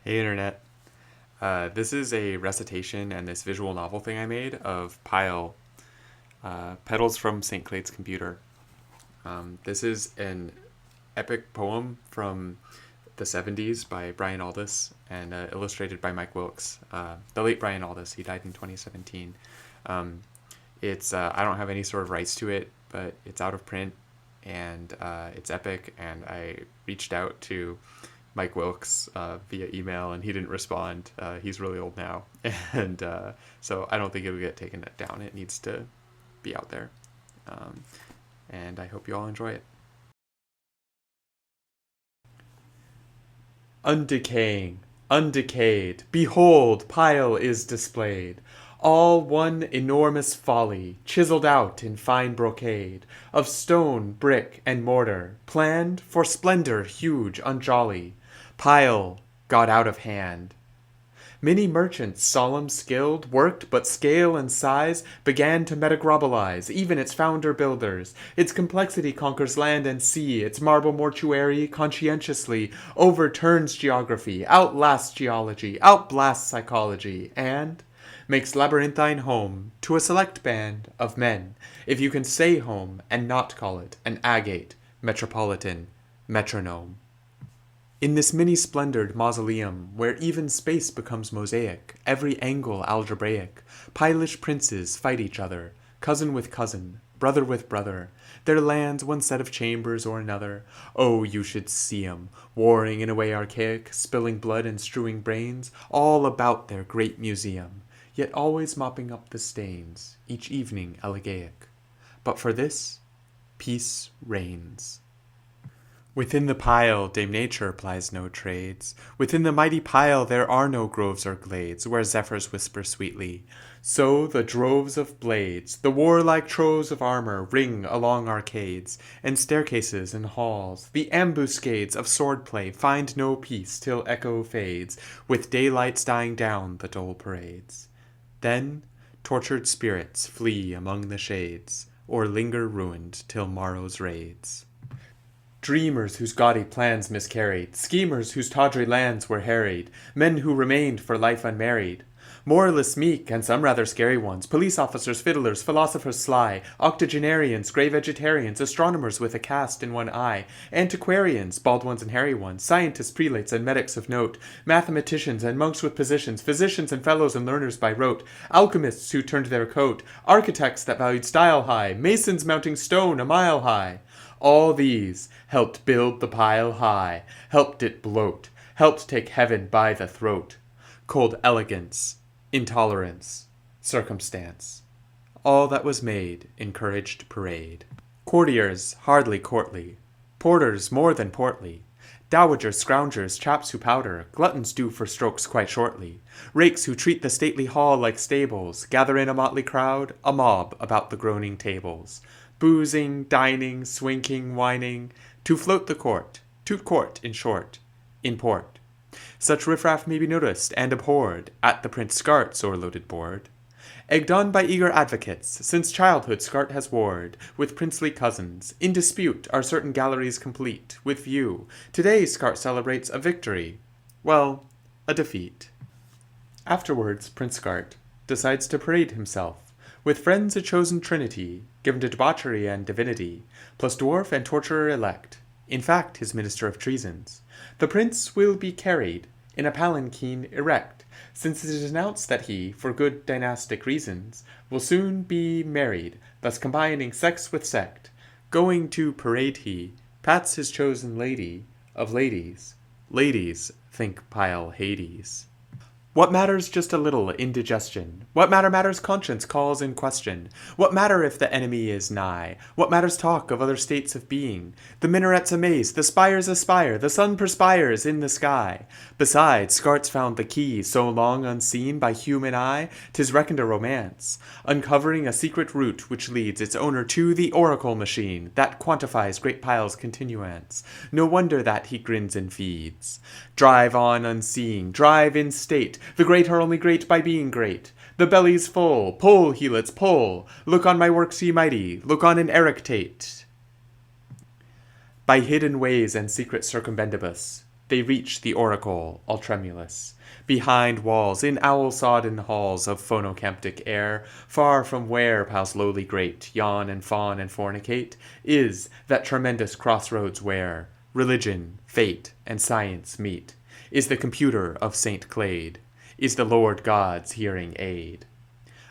Hey Internet. This is a recitation and this visual novel thing I made of Petals from St. Claed's Computer. This is an epic poem from the 70s by Brian Aldiss and illustrated by Mike Wilks. The late Brian Aldiss, he died in 2017. I don't have any sort of rights to it, but it's out of print and it's epic. And I reached out to Mike Wilks via email, and he didn't respond. He's really old now, and so I don't think it'll get taken down. It needs to be out there, um, and I hope you all enjoy it. Undecaying, undecayed, behold, pile is displayed. All one enormous folly, chiseled out in fine brocade, of stone, brick, and mortar, planned for splendor huge, unjolly. Pile got out of hand. Many merchants, solemn, skilled, worked, but scale and size began to metaglobalize, even its founder builders. Its complexity conquers land and sea, its marble mortuary conscientiously overturns geography, outlasts geology, outblasts psychology, and makes labyrinthine home to a select band of men, if you can say home and not call it an agate, metropolitan, metronome. In this many-splendored mausoleum, where even space becomes mosaic, every angle algebraic, pileish princes fight each other, cousin with cousin, brother with brother, their lands one set of chambers or another. Oh, you should see 'em, warring in a way archaic, spilling blood and strewing brains, all about their great museum, yet always mopping up the stains, each evening elegaic. But for this, peace reigns. Within the pile Dame Nature plies no trades. Within the mighty pile there are no groves or glades where zephyrs whisper sweetly. So the droves of blades, the warlike troves of armor ring along arcades, and staircases and halls. The ambuscades of swordplay find no peace till echo fades, with daylights dying down the dull parades. Then tortured spirits flee among the shades, or linger ruined till morrow's raids. Dreamers whose gaudy plans miscarried, schemers whose tawdry lands were harried, men who remained for life unmarried. Moralists meek, and some rather scary ones, police officers, fiddlers, philosophers sly, octogenarians, grey vegetarians, astronomers with a cast in one eye, antiquarians, bald ones and hairy ones, scientists, prelates, and medics of note, mathematicians and monks with positions, physicians and fellows and learners by rote, alchemists who turned their coat, architects that valued style high, masons mounting stone a mile high. All these helped build the pile high, helped it bloat, helped take heaven by the throat. Cold elegance, intolerance, circumstance. All that was made encouraged parade. Courtiers hardly courtly, porters more than portly, dowagers, scroungers, chaps who powder, gluttons due for strokes quite shortly, rakes who treat the stately hall like stables, gather in a motley crowd, a mob about the groaning tables. Boozing, dining, swinking, whining, to float the court, toot court, in short, in port. Such riffraff may be noticed and abhorred at the Prince Scart's o'erloaded board. Egged on by eager advocates, since childhood Scart has warred, with princely cousins, in dispute are certain galleries complete, with view. Today Scart celebrates a victory, well, a defeat. Afterwards, Prince Scart decides to parade himself, with friends a chosen trinity, given to debauchery and divinity, plus dwarf and torturer elect, in fact his minister of treasons. The prince will be carried in a palanquin erect, since it is announced that he, for good dynastic reasons, will soon be married, thus combining sex with sect. Going to parade he, pats his chosen lady, of ladies. Ladies think pile Hades. What matters just a little indigestion? What matters conscience calls in question? What matter if the enemy is nigh? What matters talk of other states of being? The minarets amaze, the spires aspire, the sun perspires in the sky. Besides, Scart's found the key, so long unseen by human eye, 'tis reckoned a romance, uncovering a secret route which leads its owner to the oracle machine that quantifies great piles continuance. No wonder that he grins and feeds. Drive on unseeing, drive in state. The great are only great by being great. The belly's full, pull, heelets, pull. Look on my works, ye mighty, look on and erectate. By hidden ways and secret circumbendibus, they reach the oracle, all tremulous. Behind walls, in owl-sodden halls of phonocamptic air, far from where Pal's lowly great yawn and fawn and fornicate, is that tremendous crossroads where religion, fate, and science meet, is the computer of St. Klaed, is the Lord God's hearing aid.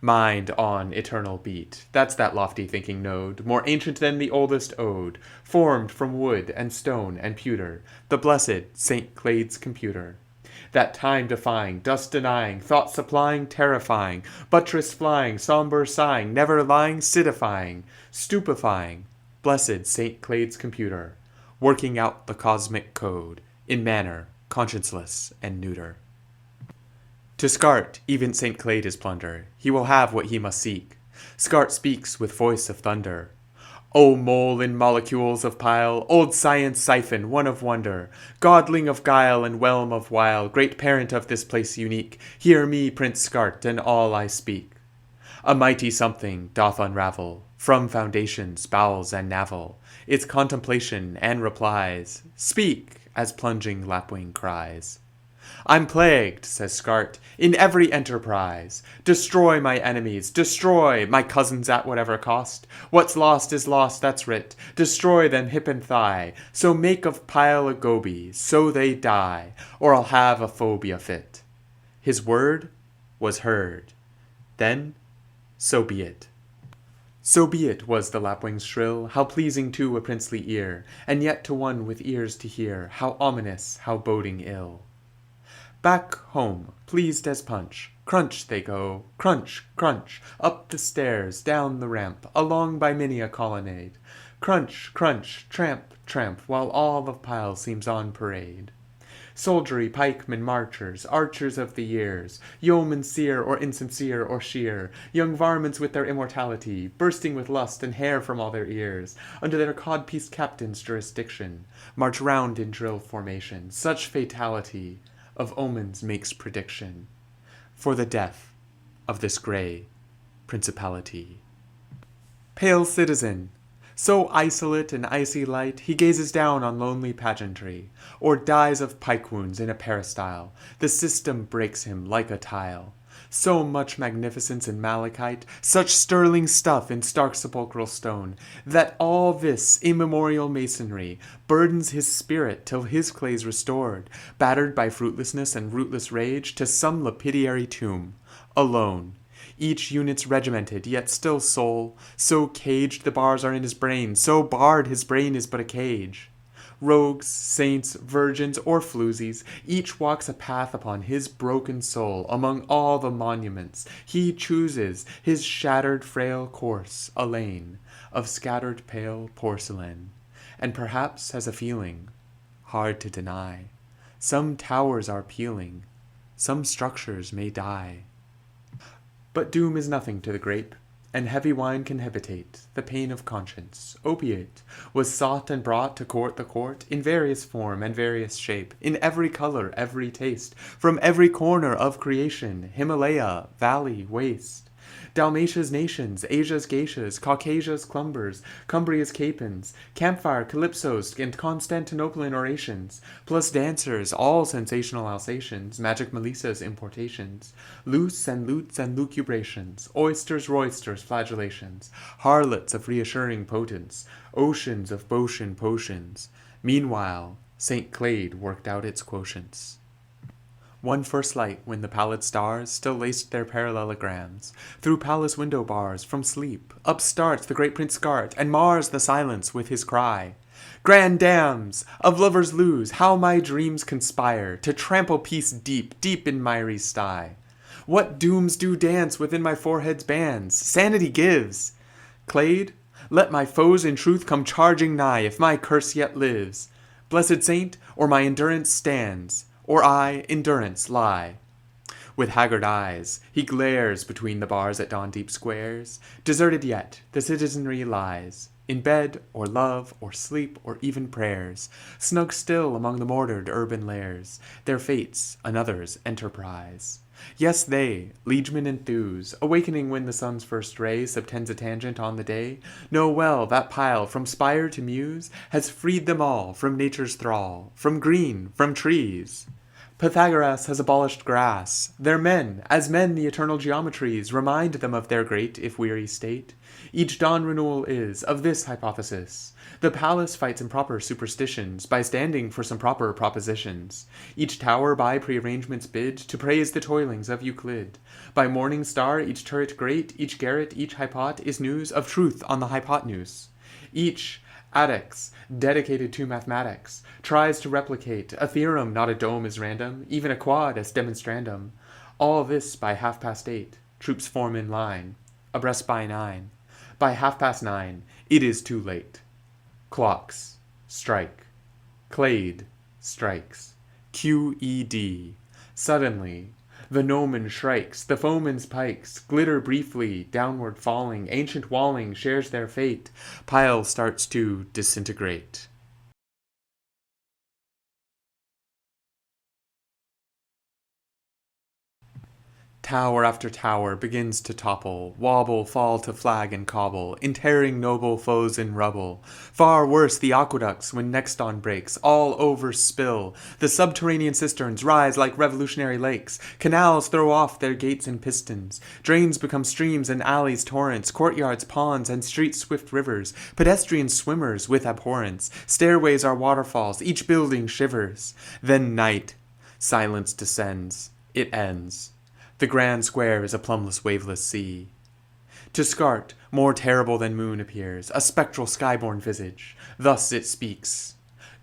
Mind on eternal beat, that's that lofty thinking node, more ancient than the oldest ode, formed from wood and stone and pewter, the blessed St. Klaed's computer. That time-defying, dust-denying, thought-supplying, terrifying, buttress-flying, somber sighing, never lying, sidifying, stupefying, blessed St. Klaed's computer, working out the cosmic code, in manner conscienceless and neuter. To Scart, even St. Klaed is plunder. He will have what he must seek. Scart speaks with voice of thunder. O mole in molecules of pile, old science siphon, one of wonder, godling of guile and whelm of wile, great parent of this place unique, hear me, Prince Scart, and all I speak. A mighty something doth unravel, from foundations, bowels, and navel, its contemplation and replies, speak, as plunging lapwing cries. I'm plagued, says Scart, in every enterprise. Destroy my enemies, destroy my cousins at whatever cost. What's lost is lost, that's writ. Destroy them hip and thigh. So make of pile a goby, so they die, or I'll have a phobia fit. His word was heard. Then, so be it. So be it, was the lapwing's shrill, how pleasing to a princely ear, and yet to one with ears to hear, how ominous, how boding ill. Back home, pleased as punch, crunch they go, crunch, crunch, up the stairs, down the ramp, along by many a colonnade. Crunch, crunch, tramp, tramp, while all of Pile seems on parade. Soldiery, pikemen, marchers, archers of the years, yeomen sear or insincere or sheer, young varmints with their immortality, bursting with lust and hair from all their ears, under their codpiece captain's jurisdiction, march round in drill formation, such fatality of omens makes prediction, for the death of this grey principality. Pale citizen, so isolate and icy light, he gazes down on lonely pageantry, or dies of pike wounds in a peristyle. The system breaks him like a tile. So much magnificence in malachite, such sterling stuff in stark sepulchral stone, that all this immemorial masonry burdens his spirit till his clay's restored, battered by fruitlessness and rootless rage, to some lapidary tomb, alone. Each unit's regimented, yet still soul, so caged the bars are in his brain, so barred his brain is but a cage. Rogues, saints, virgins, or floozies, each walks a path upon his broken soul among all the monuments. He chooses his shattered frail course, a lane of scattered pale porcelain, and perhaps has a feeling, hard to deny, some towers are peeling, some structures may die. But doom is nothing to the grape, and heavy wine can habitate the pain of conscience. Opiate was sought and brought to court the court, in various form and various shape, in every color, every taste, from every corner of creation, Himalaya, valley, waste. Dalmatia's nations, Asia's geishas, Caucasia's clumbers, Cumbria's capons, campfire calypsos, and Constantinopolitan orations, plus dancers, all sensational Alsatians, magic Melissa's importations, loose and lutes and lucubrations, oysters, roysters, flagellations, harlots of reassuring potence, oceans of Boeotian potions. Meanwhile, St. Klaed worked out its quotients. One first light, when the pallid stars still laced their parallelograms, through palace window bars, from sleep, up starts the great Prince Scart, and mars the silence with his cry. Grand dams, of lovers lose, how my dreams conspire to trample peace deep, deep in miry sty. What dooms do dance within my forehead's bands? Sanity gives. Klaed, let my foes in truth come charging nigh, if my curse yet lives. Blessed saint, or my endurance stands, or I, endurance, lie. With haggard eyes, he glares between the bars at dawn-deep squares. Deserted yet, the citizenry lies. in bed, or love, or sleep, or even prayers, snug still among the mortared urban lairs, their fates another's enterprise. Yes, they, liegemen enthuse, awakening when the sun's first ray subtends a tangent on the day, know well that pile from spire to muse has freed them all from nature's thrall, from green, from trees. Pythagoras has abolished grass. Their men, as men the eternal geometries, remind them of their great, if weary, state. Each dawn renewal is, of this hypothesis. The palace fights improper superstitions by standing for some proper propositions. Each tower by prearrangements bid to praise the toilings of Euclid. By morning star each turret great, each garret, each hypot is news of truth on the hypotenuse. Each Adex, dedicated to mathematics, tries to replicate a theorem, not a dome is random, even a quad as demonstrandum. All this by 8:30, troops form in line, abreast by 9. By 9:30, it is too late. Clocks strike. Klaed strikes. QED. Suddenly, the gnomon shrikes, the foeman's pikes glitter briefly, downward falling, ancient walling shares their fate, pile starts to disintegrate. Tower after tower begins to topple, wobble, fall to flag and cobble, interring noble foes in rubble. Far worse the aqueducts when next dawn breaks, all over spill. The subterranean cisterns rise like revolutionary lakes, canals throw off their gates and pistons, drains become streams and alleys torrents, courtyards ponds and streets swift rivers, pedestrian swimmers with abhorrence, stairways are waterfalls, each building shivers. Then night, silence descends, it ends. The grand square is a plumbless, waveless sea. To Skart, more terrible than moon appears, a spectral skyborn visage. Thus it speaks.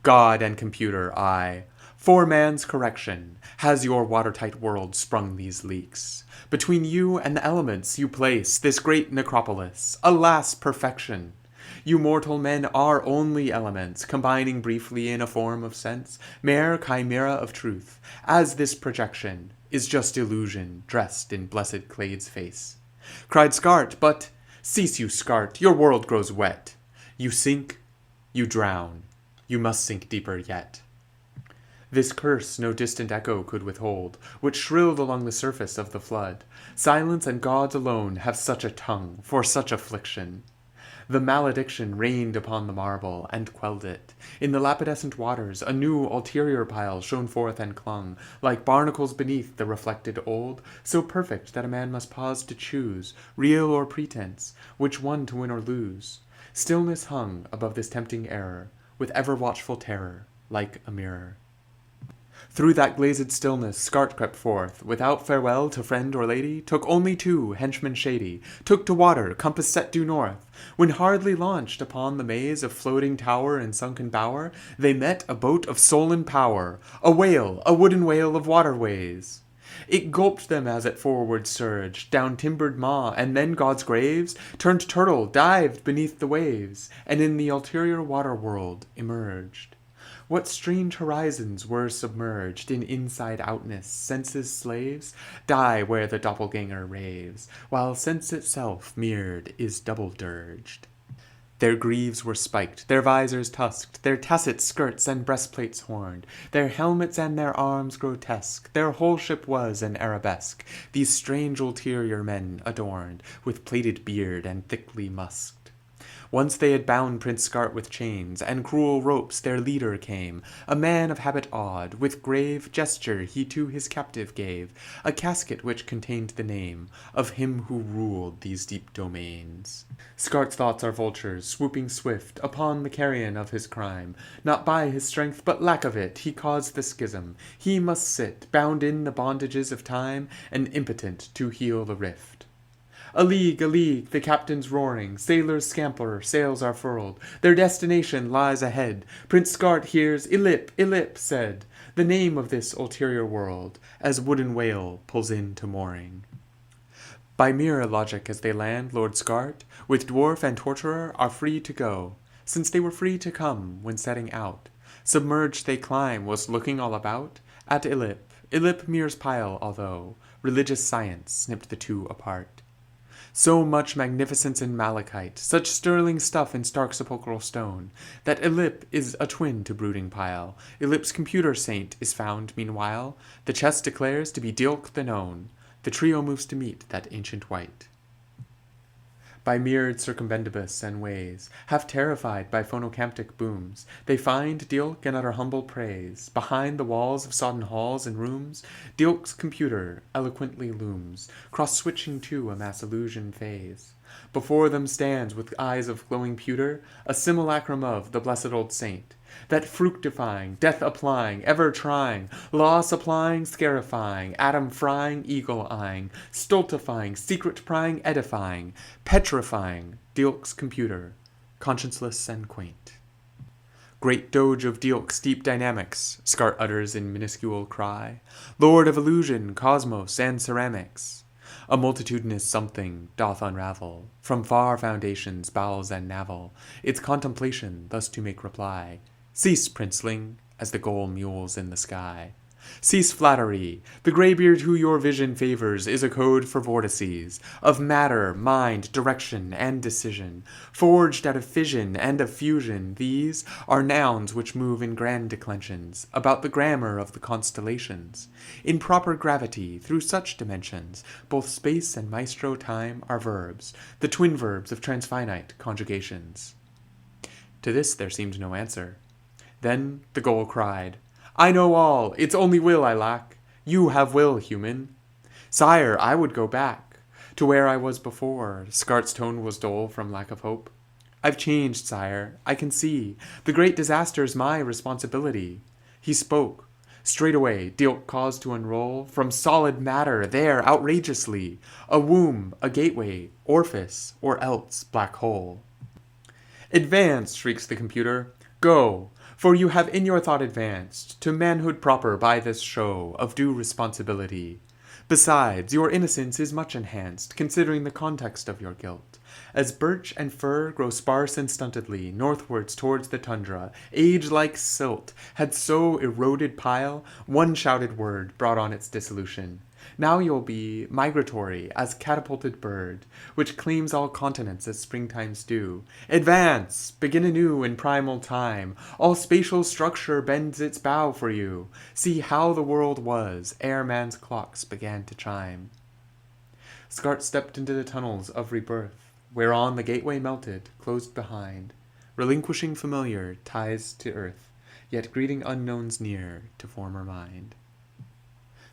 God and computer, I, for man's correction, has your watertight world sprung these leaks. Between you and the elements you place this great necropolis, alas, perfection. You mortal men are only elements, combining briefly in a form of sense, mere chimera of truth, as this projection is just illusion dressed in blessed Klaed's face. Cried Skart, but cease you, Skart, your world grows wet. You sink, you drown, you must sink deeper yet. This curse no distant echo could withhold, which shrilled along the surface of the flood. Silence and gods alone have such a tongue for such affliction. The malediction rained upon the marble, and quelled it. In the lapidescent waters a new ulterior pile shone forth and clung, like barnacles beneath the reflected old, so perfect that a man must pause to choose, real or pretense, which one to win or lose. Stillness hung above this tempting error, with ever-watchful terror, like a mirror. Through that glazed stillness Skart crept forth, without farewell to friend or lady, took only 2 henchmen shady, took to water, compass set due north. When hardly launched upon the maze of floating tower and sunken bower, they met a boat of sullen power, a whale, a wooden whale of waterways. It gulped them as it forward surged, down timbered maw, and then God's graves, turned turtle, dived beneath the waves, and in the ulterior water world emerged. What strange horizons were submerged in inside-outness, sense's slaves, die where the doppelganger raves, while sense itself, mirrored, is double-dirged. Their greaves were spiked, their visors tusked, their tacit skirts and breastplates horned, their helmets and their arms grotesque, their whole ship was an arabesque, these strange ulterior men adorned, with plaited beard and thickly musked. Once they had bound Prince Skart with chains, and cruel ropes their leader came, a man of habit odd, with grave gesture he to his captive gave a casket which contained the name of him who ruled these deep domains. Skart's thoughts are vultures, swooping swift upon the carrion of his crime. Not by his strength, but lack of it, he caused the schism. He must sit, bound in the bondages of time, and impotent to heal the rift. A league, the captain's roaring, sailors scamper, sails are furled, their destination lies ahead. Prince Skart hears, Illip, said, the name of this ulterior world, as wooden whale pulls in to mooring. By mere logic as they land, Lord Skart, with dwarf and torturer, are free to go, since they were free to come when setting out. Submerged they climb, was looking all about, at Illip Mir's pile, although religious science snipped the two apart. So much magnificence in malachite, such sterling stuff in stark sepulchral stone, that Elip is a twin to brooding pile. Elip's computer saint is found, meanwhile. The chest declares to be Diolch the known. The trio moves to meet that ancient wight. By myriad circumbendibus and ways, half terrified by phonocamptic booms, they find Diolch and utter humble praise. Behind the walls of sodden halls and rooms, Diolch's computer eloquently looms, cross-switching to a mass illusion phase. Before them stands, with eyes of glowing pewter, a simulacrum of the blessed old saint, that fructifying, death-applying, ever-trying, law-supplying, scarifying, atom-frying, eagle-eyeing, stultifying, secret-prying, edifying, petrifying, Diolch's computer, conscienceless and quaint. Great doge of Diolch's deep dynamics, Skart utters in minuscule cry, lord of illusion, cosmos, and ceramics. A multitudinous something doth unravel, from far foundations, bowels, and navel, its contemplation thus to make reply. Cease, princeling, as the goal mules in the sky. Cease flattery. The graybeard who your vision favors is a code for vortices, of matter, mind, direction, and decision. Forged out of fission and of fusion, these are nouns which move in grand declensions, about the grammar of the constellations. In proper gravity, through such dimensions, both space and maestro time are verbs, the twin verbs of transfinite conjugations. To this there seemed no answer. Then the goal cried, I know all, it's only will I lack. You have will, human. Sire, I would go back to where I was before. Skart's tone was dull from lack of hope. I've changed, sire, I can see. The great disaster's my responsibility. He spoke. Straightway, Diolch caused to unroll from solid matter there outrageously, a womb, a gateway, orifice, or else black hole. Advance, shrieks the computer. Go, for you have in your thought advanced to manhood proper by this show of due responsibility. Besides, your innocence is much enhanced, considering the context of your guilt. As birch and fir grow sparse and stuntedly northwards towards the tundra, age like silt had so eroded pile, one shouted word brought on its dissolution. Now you'll be migratory as catapulted bird, which claims all continents as springtimes do. Advance! Begin anew in primal time. All spatial structure bends its bow for you. See how the world was ere man's clocks began to chime. Skart stepped into the tunnels of rebirth, whereon the gateway melted, closed behind, relinquishing familiar ties to earth, yet greeting unknowns near to former mind.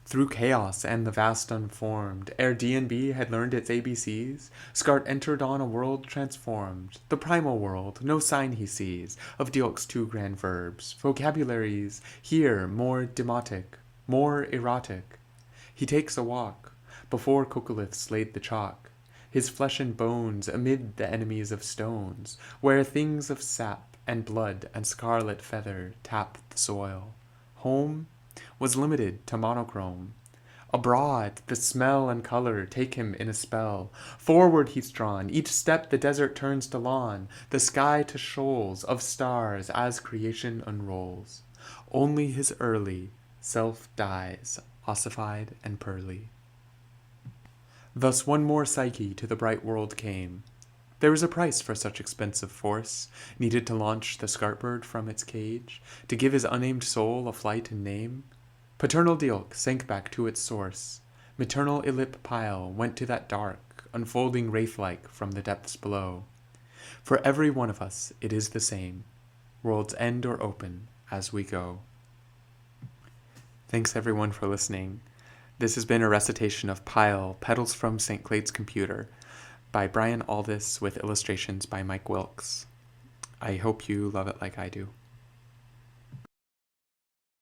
Through chaos and the vast unformed, ere D&B had learned its ABCs, Skart entered on a world transformed, the primal world, no sign he sees, of Diolch's two grand verbs, vocabularies here more demotic, more erotic. He takes a walk, before Kokoliths laid the chalk, his flesh and bones amid the enemies of stones, where things of sap and blood and scarlet feather tap the soil. Home was limited to monochrome. Abroad, the smell and color take him in a spell. Forward he's drawn, each step the desert turns to lawn, the sky to shoals of stars as creation unrolls. Only his early self dies, ossified and pearly. Thus one more psyche to the bright world came. There is a price for such expensive force, needed to launch the Skartbird from its cage, to give his unnamed soul a flight and name. Paternal Diolch sank back to its source. Maternal Elip Pile went to that dark, unfolding wraith-like from the depths below. For every one of us it is the same, worlds end or open as we go. Thanks everyone for listening. This has been a recitation of Pile, Petals from St. Klaed's Computer, by Brian Aldiss with illustrations by Mike Wilks. I hope you love it like I do.